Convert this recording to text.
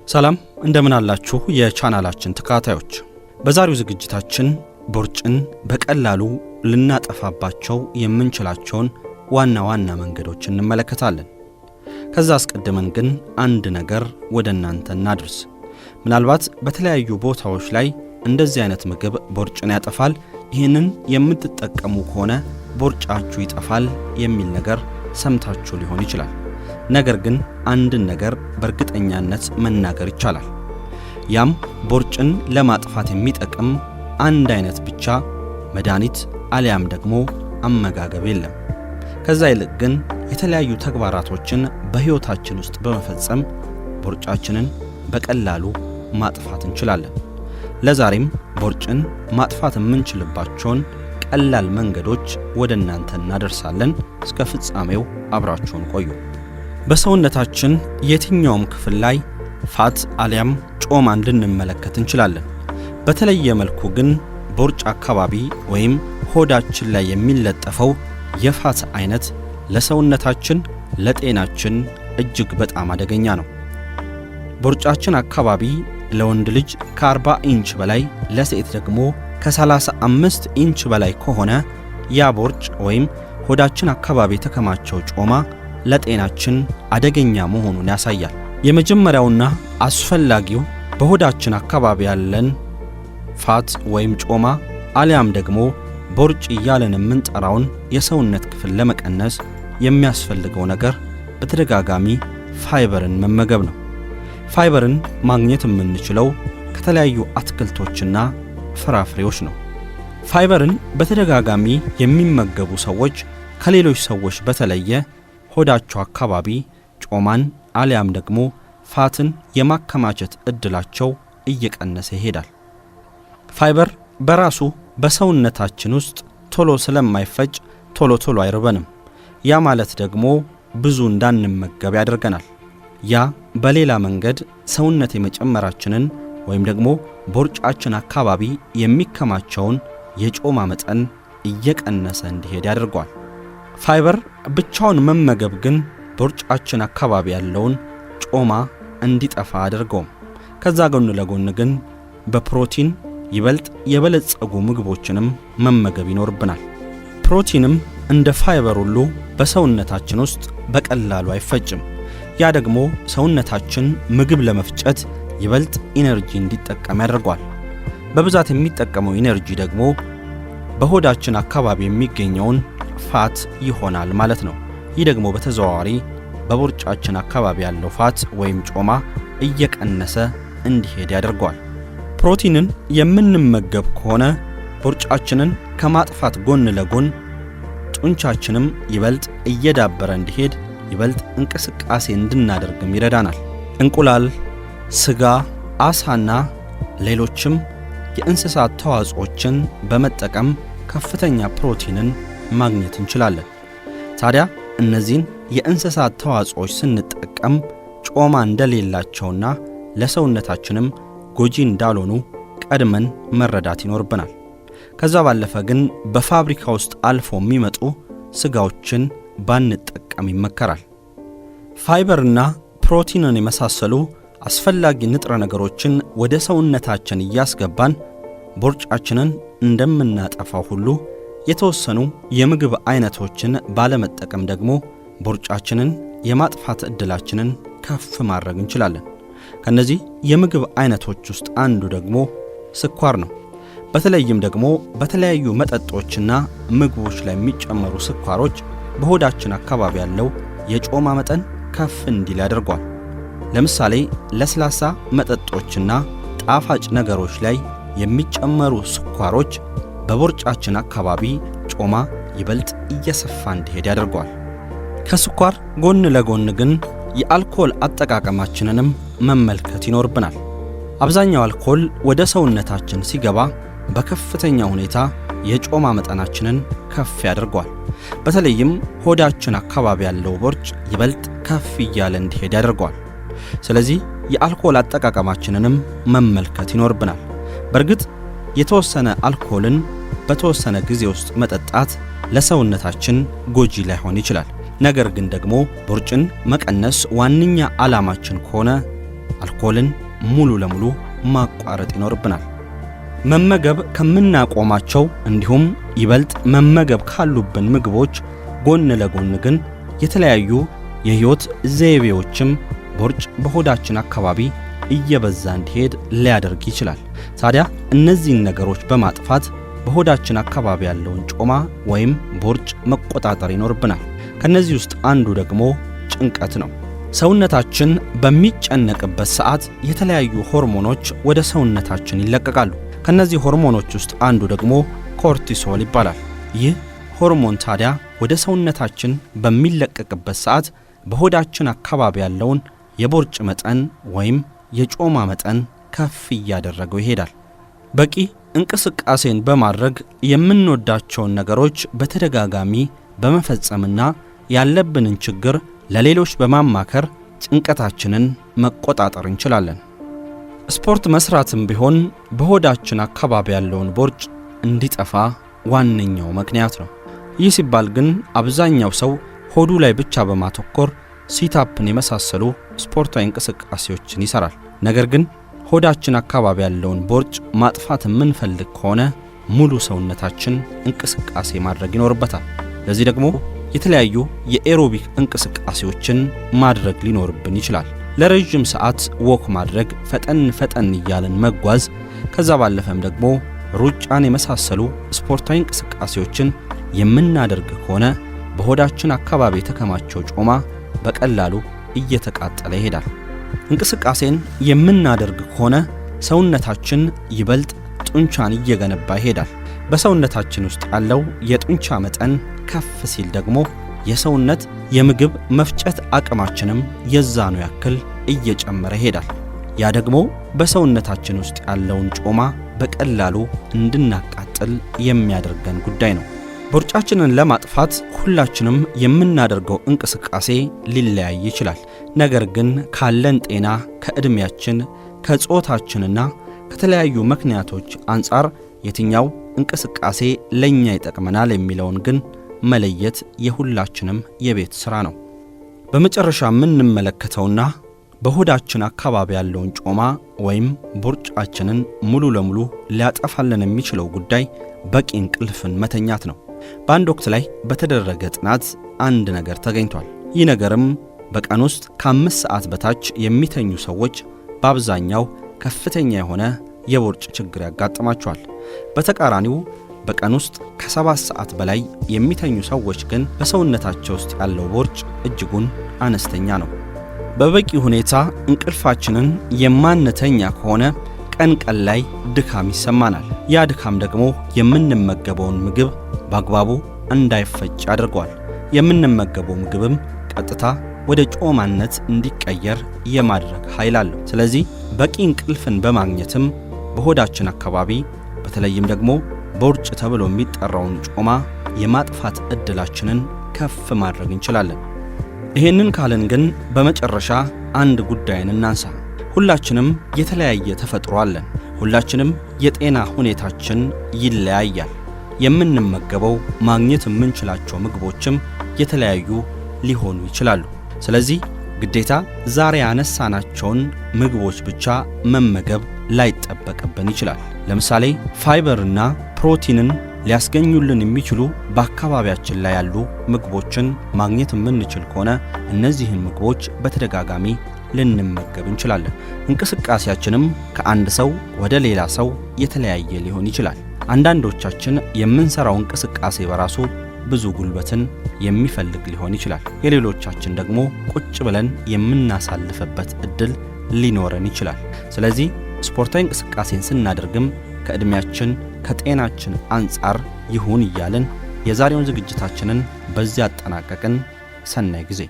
ሰላም እንደምን አላችሁ የቻናላችን ተከታታዮች። በዛሬው ዝግጅታችን ቦርጭን በቀላሉ ልናጠፋባቸው የምንችላቸውን ዋና ዋና መንገዶች እንመለከታለን። ከዛ አስቀድመን ግን አንድ ነገር ወደ እናንተ እናድርስ። ምናልባት በተለያዩ ቦታዎች ላይ እንደዚህ አይነት ምግብ ቦርጭን ያጠፋል፣ ይህንን የምትጠቀሙ ከሆነ ቦርጫችሁ ይጠፋል የሚል ነገር ሰምታችሁ ሊሆን ይችላል። ነገር ግን አንድን ነገር በእርግጠኛነት መናገር ይቻላል። ያም ቦርጭን ለማጥፋት የሚጠቅም አንድ አይነት ብቻ መድኃኒት አሊያም ደግሞ አመጋገብ የለም። ከዛ ይልቅ ግን የተለያዩ ተግባራቶችን በሕይወታችን ውስጥ በመፈጸም ቦርጫችንን በቀላሉ ማጥፋት እንችላለን። ለዛሬም ቦርጭን ማጥፋት የምንችልባቸውን ቀላል መንገዶች ወደ እናንተ እናደርሳለን። እስከ ፍጻሜው አብራችሁን ቆዩ። በሰውነታችን የትኛውም ክፍል ላይ ፋት አሊያም ጮማን ልንመለከት እንችላለን። በተለየ መልኩ ግን ቦርጭ አካባቢ ወይም ሆዳችን ላይ የሚለጠፈው የፋት አይነት ለሰውነታችን ለጤናችን እጅግ በጣም አደገኛ ነው። ቦርጫችን አካባቢ ለወንድ ልጅ ከ40 ኢንች በላይ ለሴት ደግሞ ከ35 ኢንች በላይ ከሆነ ያ ቦርጭ ወይም ሆዳችን አካባቢ የተከማቸው ጮማ ለጤናችን አደገኛ መሆኑን ያሳያል። የመጀመሪያውና አስፈላጊው በሆዳችን አካባቢ ያለን ፋት ወይም ጮማ አሊያም ደግሞ ቦርጭ እያለን የምንጠራውን የሰውነት ክፍል ለመቀነስ የሚያስፈልገው ነገር በተደጋጋሚ ፋይበርን መመገብ ነው። ፋይበርን ማግኘት የምንችለው ከተለያዩ አትክልቶችና ፍራፍሬዎች ነው። ፋይበርን በተደጋጋሚ የሚመገቡ ሰዎች ከሌሎች ሰዎች በተለየ ሆዳቸው አካባቢ ጮማን አሊያም ደግሞ ፋትን የማከማቸት እድላቸው እየቀነሰ ይሄዳል። ፋይበር በራሱ በሰውነታችን ውስጥ ቶሎ ስለማይፈጭ ቶሎ አይርበንም። ያ ማለት ደግሞ ብዙ እንዳንመገብ ያደርገናል። ያ በሌላ መንገድ ሰውነት የመጨመራችንን ወይም ደግሞ ቦርጫችን አካባቢ የሚከማቸውን የጮማ መጠን እየቀነሰ እንዲሄድ ያደርገዋል። ፋይበር ብቻውን መመገብ ግን ቦርጫችን አካባቢ ያለውን ጮማ እንዲጠፋ አድርገውም። ከዛ ጎን ለጎን ግን በፕሮቲን ይበልጥ የበለጸጉ ምግቦችንም መመገብ ይኖርብናል። ፕሮቲንም እንደ ፋይበር ሁሉ በሰውነታችን ውስጥ በቀላሉ አይፈጭም። ያ ደግሞ ሰውነታችን ምግብ ለመፍጨት ይበልጥ ኢነርጂ እንዲጠቀም ያደርገዋል። በብዛት የሚጠቀመው ኢነርጂ ደግሞ በሆዳችን አካባቢ የሚገኘውን ፋት ይሆናል ማለት ነው። ይህ ደግሞ በተዘዋዋሪ በቦርጫችን አካባቢ ያለው ፋት ወይም ጮማ እየቀነሰ እንዲሄድ ያደርገዋል። ፕሮቲንን የምንመገብ ከሆነ ቦርጫችንን ከማጥፋት ጎን ለጎን ጡንቻችንም ይበልጥ እየዳበረ እንዲሄድ ይበልጥ እንቅስቃሴ እንድናደርግም ይረዳናል። እንቁላል፣ ስጋ፣ አሳና ሌሎችም የእንስሳት ተዋጽኦችን በመጠቀም ከፍተኛ ፕሮቲንን ማግኘት እንችላለን። ታዲያ እነዚህን የእንስሳት ተዋጽኦች ስንጠቀም ጮማ እንደሌላቸውና ለሰውነታችንም ጎጂ እንዳልሆኑ ቀድመን መረዳት ይኖርብናል። ከዛ ባለፈ ግን በፋብሪካ ውስጥ አልፎ የሚመጡ ስጋዎችን ባንጠቀም ይመከራል። ፋይበርና ፕሮቲንን የመሳሰሉ አስፈላጊ ንጥረ ነገሮችን ወደ ሰውነታችን እያስገባን ቦርጫችንን እንደምናጠፋው ሁሉ የተወሰኑ የምግብ አይነቶችን ባለመጠቀም ደግሞ ቦርጫችንን የማጥፋት እድላችንን ከፍ ማድረግ እንችላለን። ከነዚህ የምግብ አይነቶች ውስጥ አንዱ ደግሞ ስኳር ነው። በተለይም ደግሞ በተለያዩ መጠጦችና ምግቦች ላይ የሚጨመሩ ስኳሮች በሆዳችን አካባቢ ያለው የጮማ መጠን ከፍ እንዲል ያደርገዋል። ለምሳሌ ለስላሳ መጠጦችና ጣፋጭ ነገሮች ላይ የሚጨመሩ ስኳሮች በቦርጫችን አካባቢ ጮማ ይበልጥ እየሰፋ እንዲሄድ ያደርገዋል። ከስኳር ጎን ለጎን ግን የአልኮል አጠቃቀማችንንም መመልከት ይኖርብናል። አብዛኛው አልኮል ወደ ሰውነታችን ሲገባ በከፍተኛ ሁኔታ የጮማ መጠናችንን ከፍ ያደርገዋል። በተለይም ሆዳችን አካባቢ ያለው ቦርጭ ይበልጥ ከፍ እያለ እንዲሄድ ያደርገዋል። ስለዚህ የአልኮል አጠቃቀማችንንም መመልከት ይኖርብናል። በእርግጥ የተወሰነ አልኮልን በተወሰነ ጊዜ ውስጥ መጠጣት ለሰውነታችን ጎጂ ላይሆን ይችላል። ነገር ግን ደግሞ ቦርጭን መቀነስ ዋነኛ ዓላማችን ከሆነ አልኮልን ሙሉ ለሙሉ ማቋረጥ ይኖርብናል። መመገብ ከምናቆማቸው እንዲሁም ይበልጥ መመገብ ካሉብን ምግቦች ጎን ለጎን ግን የተለያዩ የህይወት ዘይቤዎችም ቦርጭ በሆዳችን አካባቢ እየበዛ እንዲሄድ ሊያደርግ ይችላል። ታዲያ እነዚህን ነገሮች በማጥፋት በሆዳችን አካባቢ ያለውን ጮማ ወይም ቦርጭ መቆጣጠር ይኖርብናል። ከነዚህ ውስጥ አንዱ ደግሞ ጭንቀት ነው። ሰውነታችን በሚጨነቅበት ሰዓት የተለያዩ ሆርሞኖች ወደ ሰውነታችን ይለቀቃሉ። ከነዚህ ሆርሞኖች ውስጥ አንዱ ደግሞ ኮርቲሶል ይባላል። ይህ ሆርሞን ታዲያ ወደ ሰውነታችን በሚለቀቅበት ሰዓት በሆዳችን አካባቢ ያለውን የቦርጭ መጠን ወይም የጮማ መጠን ከፍ እያደረገው ይሄዳል። በቂ እንቅስቃሴን በማድረግ የምንወዳቸውን ነገሮች በተደጋጋሚ በመፈጸምና ያለብንን ችግር ለሌሎች በማማከር ጭንቀታችንን መቆጣጠር እንችላለን። ስፖርት መስራትም ቢሆን በሆዳችን አካባቢ ያለውን ቦርጭ እንዲጠፋ ዋነኛው ምክንያት ነው። ይህ ሲባል ግን አብዛኛው ሰው ሆዱ ላይ ብቻ በማተኮር ሲታፕን የመሳሰሉ ስፖርታዊ እንቅስቃሴዎችን ይሰራል። ነገር ግን ሆዳችን አካባቢ ያለውን ቦርጭ ማጥፋት የምንፈልግ ከሆነ ሙሉ ሰውነታችን እንቅስቃሴ ማድረግ ይኖርበታል። ለዚህ ደግሞ የተለያዩ የኤሮቢክ እንቅስቃሴዎችን ማድረግ ሊኖርብን ይችላል። ለረጅም ሰዓት ወክ ማድረግ፣ ፈጠን እያልን መጓዝ፣ ከዛ ባለፈም ደግሞ ሩጫን የመሳሰሉ ስፖርታዊ እንቅስቃሴዎችን የምናደርግ ከሆነ በሆዳችን አካባቢ የተከማቸው ጮማ በቀላሉ እየተቃጠለ ይሄዳል። እንቅስቃሴን የምናደርግ ከሆነ ሰውነታችን ይበልጥ ጡንቻን እየገነባ ይሄዳል። በሰውነታችን ውስጥ ያለው የጡንቻ መጠን ከፍ ሲል ደግሞ የሰውነት የምግብ መፍጨት አቅማችንም የዛኑ ያክል እየጨመረ ይሄዳል። ያ ደግሞ በሰውነታችን ውስጥ ያለውን ጮማ በቀላሉ እንድናቃጥል የሚያደርገን ጉዳይ ነው። ቦርጫችንን ለማጥፋት ሁላችንም የምናደርገው እንቅስቃሴ ሊለያይ ይችላል። ነገር ግን ካለን ጤና፣ ከዕድሜያችን፣ ከጾታችንና ከተለያዩ ምክንያቶች አንጻር የትኛው እንቅስቃሴ ለኛ ይጠቅመናል የሚለውን ግን መለየት የሁላችንም የቤት ሥራ ነው። በመጨረሻ የምንመለከተውና በሆዳችን አካባቢ ያለውን ጮማ ወይም ቦርጫችንን ሙሉ ለሙሉ ሊያጠፋልን የሚችለው ጉዳይ በቂ እንቅልፍን መተኛት ነው። በአንድ ወቅት ላይ በተደረገ ጥናት አንድ ነገር ተገኝቷል። ይህ ነገርም በቀን ውስጥ ከ5 ሰዓት በታች የሚተኙ ሰዎች በአብዛኛው ከፍተኛ የሆነ የቦርጭ ችግር ያጋጥማቸዋል። በተቃራኒው በቀን ውስጥ ከ7 ሰዓት በላይ የሚተኙ ሰዎች ግን በሰውነታቸው ውስጥ ያለው ቦርጭ እጅጉን አነስተኛ ነው። በበቂ ሁኔታ እንቅልፋችንን የማንተኛ ከሆነ ቀን ላይ ድካም ይሰማናል። ያ ድካም ደግሞ የምንመገበውን ምግብ በአግባቡ እንዳይፈጭ ያደርገዋል። የምንመገበው ምግብም ቀጥታ ወደ ጮማነት እንዲቀየር የማድረግ ኃይል አለው። ስለዚህ በቂ እንቅልፍን በማግኘትም በሆዳችን አካባቢ በተለይም ደግሞ ቦርጭ ተብሎ የሚጠራውን ጮማ የማጥፋት ዕድላችንን ከፍ ማድረግ እንችላለን። ይሄንን ካልን ግን በመጨረሻ አንድ ጉዳይን እናንሳ። ሁላችንም የተለያየ ተፈጥሮ አለን። ሁላችንም የጤና ሁኔታችን ይለያያል። የምንመገበው ማግኘት የምንችላቸው ምግቦችም የተለያዩ ሊሆኑ ይችላሉ። ስለዚህ ግዴታ ዛሬ ያነሳናቸውን ምግቦች ብቻ መመገብ ላይጠበቅብን ይችላል። ለምሳሌ ፋይበርና ፕሮቲንን ሊያስገኙልን የሚችሉ በአካባቢያችን ላይ ያሉ ምግቦችን ማግኘት የምንችል ከሆነ እነዚህን ምግቦች በተደጋጋሚ ልንመገብ እንችላለን። እንቅስቃሴያችንም ከአንድ ሰው ወደ ሌላ ሰው የተለያየ ሊሆን ይችላል። አንዳንዶቻችን የምንሰራው እንቅስቃሴ በራሱ ብዙ ጉልበትን የሚፈልግ ሊሆን ይችላል። የሌሎቻችን ደግሞ ቁጭ ብለን የምናሳልፍበት እድል ሊኖረን ይችላል። ስለዚህ ስፖርታዊ እንቅስቃሴን ስናደርግም ከዕድሜያችን ከጤናችን አንጻር ይሁን እያልን የዛሬውን ዝግጅታችንን በዚህ አጠናቀቅን። ሰናይ ጊዜ